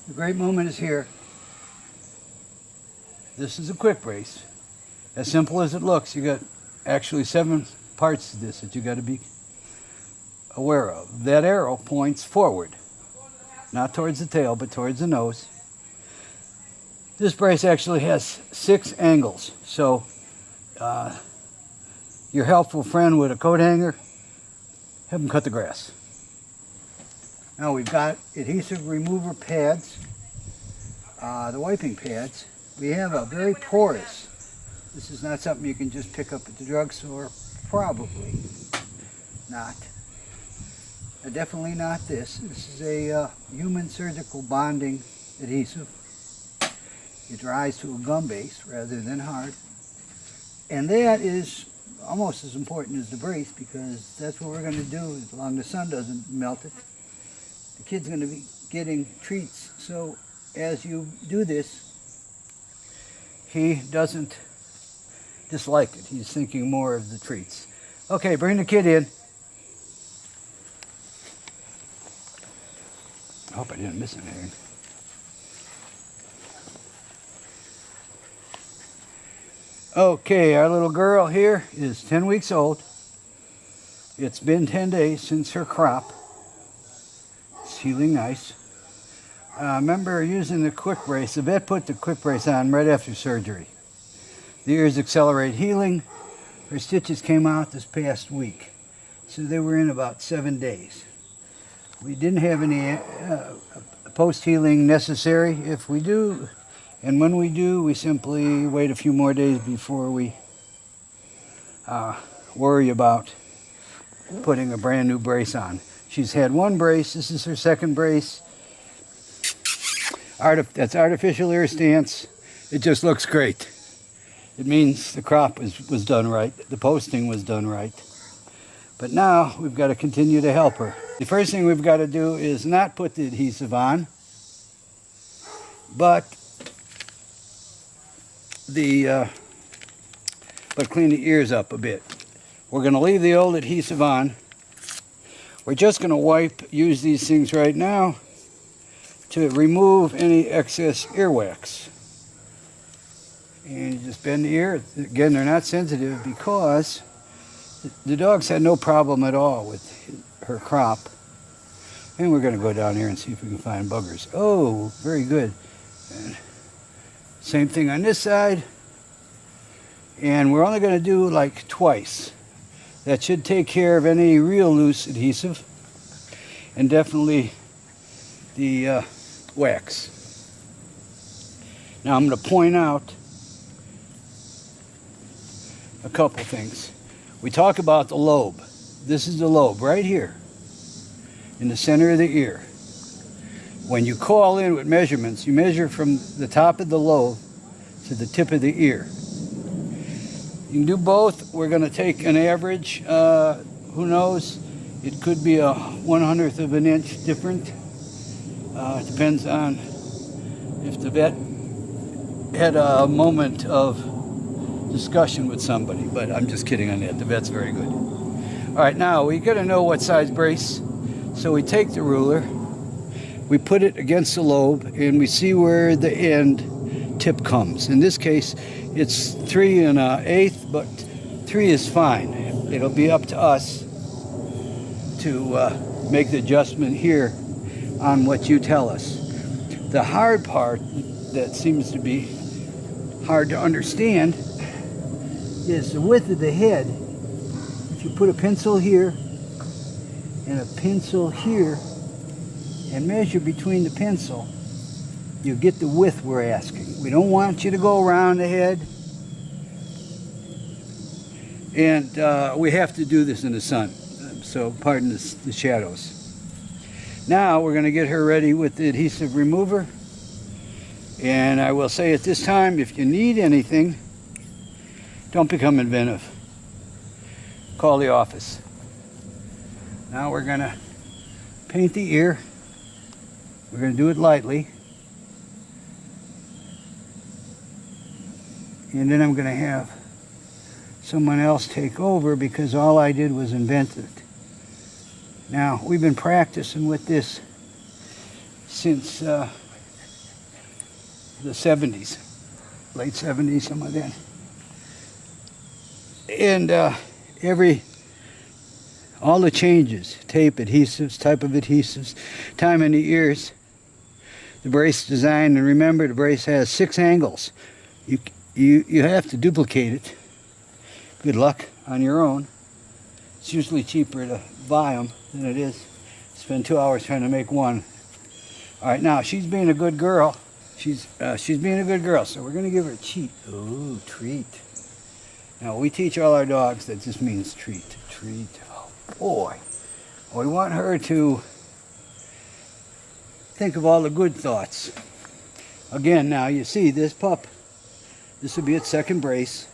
The great moment is here. This is a quick brace. As simple as it looks, you got actually 7 parts to this that you got to be aware of. That arrow points forward, not towards the tail, but towards the nose. This brace actually has 6 angles, so your helpful friend with a coat hanger, have him cut the grass. Now we've got adhesive remover pads, the wiping pads. We have a very porous. This is not something you can just pick up at the drugstore. Probably not. Definitely not this. This is a human surgical bonding adhesive. It dries to a gum base rather than hard. And that is almost as important as the brace, because that's what we're going to do as long as the sun doesn't melt it. The kid's going to be getting treats. So as you do this, he doesn't dislike it. He's thinking more of the treats. Okay, bring the kid in. I hope I didn't miss anything. Okay, our little girl here is 10 weeks old. It's been 10 days since her crop. It's healing nice. Remember using the quick brace. The vet put the quick brace on right after surgery. The ears accelerate healing. Her stitches came out this past week, so they were in about 7 days. We didn't have any post-healing necessary. If we do, and when we do, we simply wait a few more days before we worry about putting a brand new brace on. She's had 1 brace. This is her 2nd brace. That's artificial ear stance. It just looks great. It means the crop was done right. The posting was done right. But now we've got to continue to help her. The first thing we've got to do is not put the adhesive on, but clean the ears up a bit. We're going to leave the old adhesive on. We're just going to use these things right now to remove any excess earwax. And you just bend the ear. Again, they're not sensitive because the dogs had no problem at all with her crop. And we're going to go down here and see if we can find buggers. Oh, very good. And same thing on this side. And we're only going to do like twice. That should take care of any real loose adhesive. And definitely the wax. Now I'm going to point out a couple things. We talk about the lobe. This is the lobe right here in the center of the ear. When you call in with measurements, you measure from the top of the lobe to the tip of the ear. You can do both. We're going to take an average. Who knows? It could be a 1/100th of an inch different. It depends on if the vet had a moment of discussion with somebody, but I'm just kidding on that. The vet's very good. All right, now we got to know what size brace. So we take the ruler, we put it against the lobe, and we see where the end tip comes. In this case, it's 3 1/8, but 3 is fine. It'll be up to us to make the adjustment here on what you tell us. The hard part that seems to be hard to understand is the width of the head. If you put a pencil here and a pencil here and measure between the pencil, you get the width we're asking. We don't want you to go around the head. And we have to do this in the sun, so pardon the shadows. Now we're going to get her ready with the adhesive remover. And I will say at this time, if you need anything, don't become inventive. Call the office. Now we're going to paint the ear. We're going to do it lightly. And then I'm going to have someone else take over because all I did was invent it. Now, we've been practicing with this since the 70s, late 70s, some of that. And all the changes, tape, adhesives, type of adhesives, time in the ears, the brace design, and remember the brace has 6 angles. You have to duplicate it. Good luck on your own. It's usually cheaper to buy them than it is spend 2 hours trying to make one. All right, now she's being a good girl. She's being a good girl, so we're gonna give her a treat. Ooh, treat. Now we teach all our dogs that this means treat. Treat. Oh boy. We want her to think of all the good thoughts. Again, now you see this pup. This will be its second brace.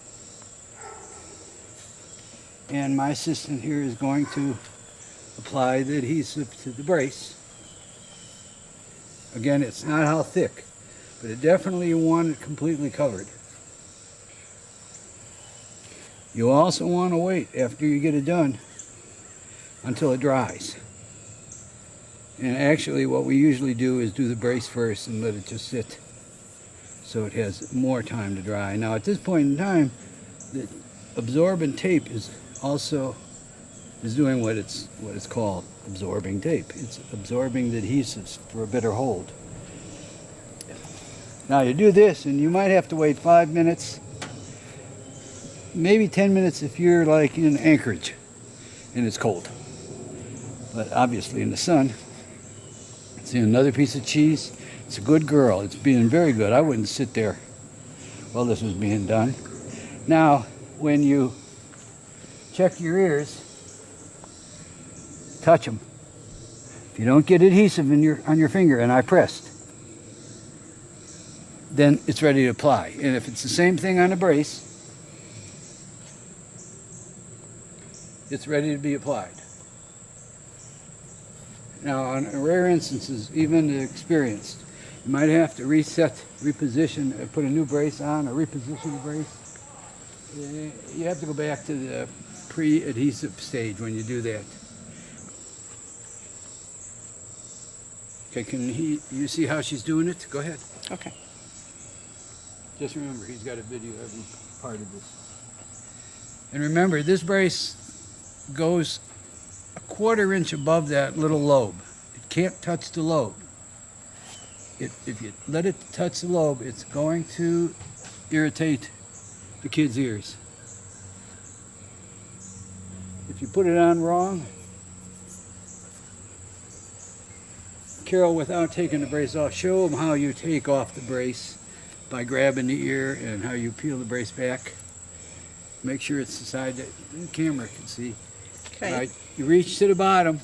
And my assistant here is going to apply the adhesive to the brace. Again, it's not how thick, but it definitely you want it completely covered. You also want to wait after you get it done until it dries. And actually what we usually do is do the brace first and let it just sit so it has more time to dry. Now at this point in time, the absorbent tape is doing what it's called, absorbing tape. It's absorbing the adhesives for a better hold. Now you do this and you might have to wait 5 minutes, maybe 10 minutes if you're like in Anchorage and it's cold. But obviously in the sun. See another piece of cheese. It's a good girl. It's being very good. I wouldn't sit there while this was being done. Now, when you check your ears, touch them. If you don't get adhesive on your finger, and I pressed, then it's ready to apply. And if it's the same thing on the brace, it's ready to be applied. Now, on rare instances, even the experienced, you might have to reposition, put a new brace on, or reposition the brace. You have to go back to the pre-adhesive stage when you do that. Okay, you see how she's doing it? Go ahead. Okay. Just remember, he's got a video every part of this. And remember, this brace goes a 1/4 inch above that little lobe. It can't touch the lobe. If you let it touch the lobe, it's going to irritate the kid's ears. If you put it on wrong, Carol, without taking the brace off, show them how you take off the brace by grabbing the ear and how you peel the brace back. Make sure it's the side that the camera can see. Okay. All right, you reach to the bottom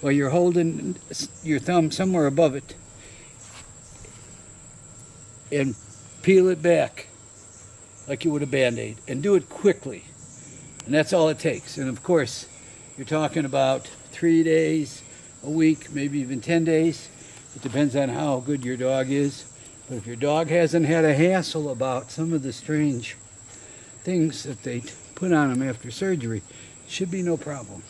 while you're holding your thumb somewhere above it and peel it back like you would a Band-Aid, and do it quickly. And that's all it takes. And of course, you're talking about 3 days, a week, maybe even 10 days. It depends on how good your dog is. But if your dog hasn't had a hassle about some of the strange things that they put on them after surgery, it should be no problem.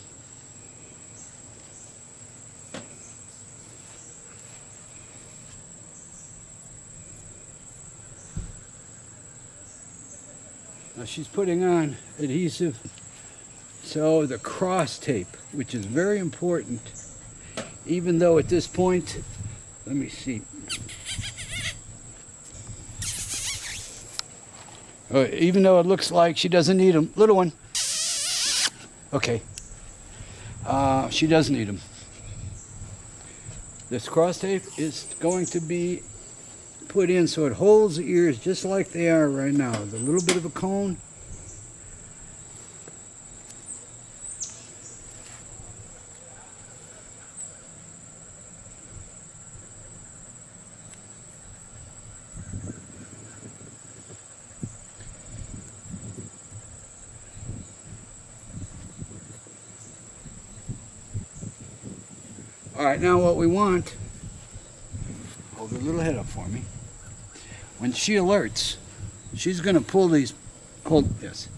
Now she's putting on adhesive, so the cross tape, which is very important, even though at this point, let me see. Even though it looks like she doesn't need them. Little one. Okay. She does need them. This cross tape is going to be put in so it holds the ears just like they are right now. With a little bit of a cone. All right, now what we want, hold her little head up for me. When she alerts, she's going to pull these, hold this,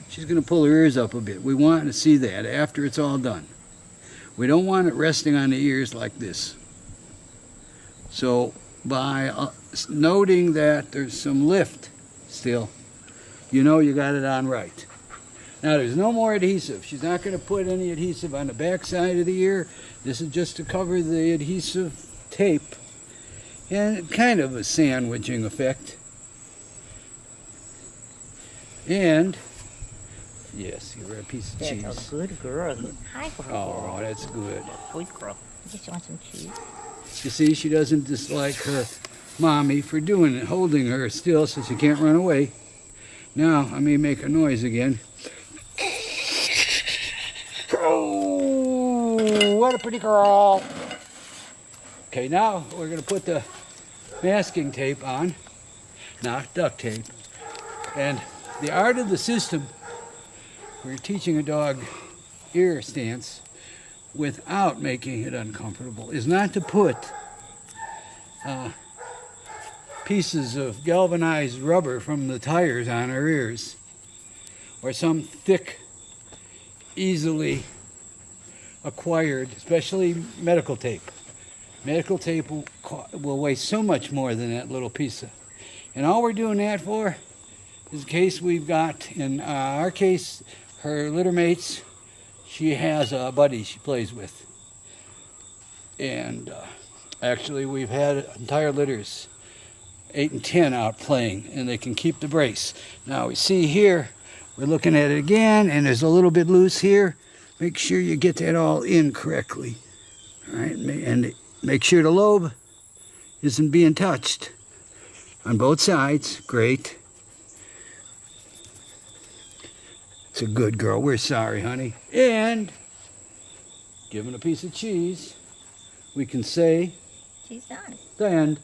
she's going to pull her ears up a bit. We want to see that after it's all done. We don't want it resting on the ears like this. So by noting that there's some lift still, you know you got it on right. Now there's no more adhesive. She's not going to put any adhesive on the back side of the ear. This is just to cover the adhesive tape, and kind of a sandwiching effect. And yes, give her a piece of cheese. That's a good girl. Hi, girl. Oh, that's good. Sweet girl. You just want some cheese? You see, she doesn't dislike her mommy for doing it, holding her still so she can't run away. Now, I may make a noise again. Oh, what a pretty girl. Okay, now we're going to put the masking tape on, not duct tape. And the art of the system, we're teaching a dog ear stance without making it uncomfortable, is not to put pieces of galvanized rubber from the tires on her ears, or some thick, easily acquired, especially medical tape. Medical tape will weigh so much more than that little piece of. And all we're doing that for is in case we've got, in our case, her litter mates, she has a buddy she plays with. And actually we've had entire litters, 8 and 10 out playing, and they can keep the brace. Now we see here, we're looking at it again, and there's a little bit loose here. Make sure you get that all in correctly. All right, and make sure the lobe isn't being touched on both sides. Great. It's a good girl. We're sorry, honey. And given a piece of cheese, we can say She's done. the end.